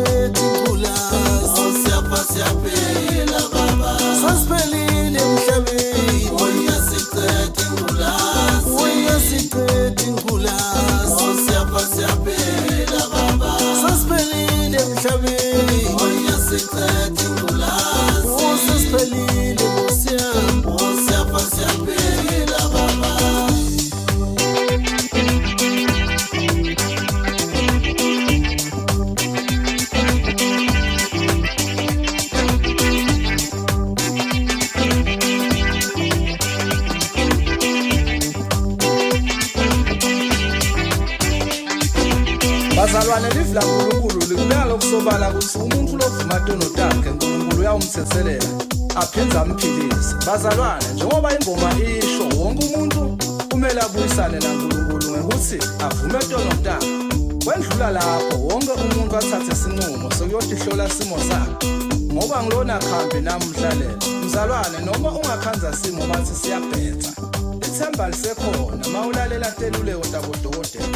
siqede ingculazi siyaphila baba sasiphelile emhlabeni siqede ingculazi siqede ingculazi siyaphila baba sasiphelile emhlabeni siqede ingculazi sasiphelile ngosiyami siyaphila baba Bazalwane livla uNkulunkulu likubeka lokusobala ukuthi umuntu lovuma tono takhe uNkulunkulu uyawumthethelela aphinde amphilise. Bazalwane njengoba ingoma isho wonke umuntu kumele abuyisane naNkulunkulu ngokuthi avume tono takhe. Kwendlula lapho wonke umuntu athathe isinqumo sokuyotihlola simo sakhe ngoba ngilona khambi nami umhlalela. Mzalwane noma ungakhanza simo bathi siyabhetha ithemba lisekhona mawulalela teluleko tabodokotela.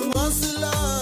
ungasilahla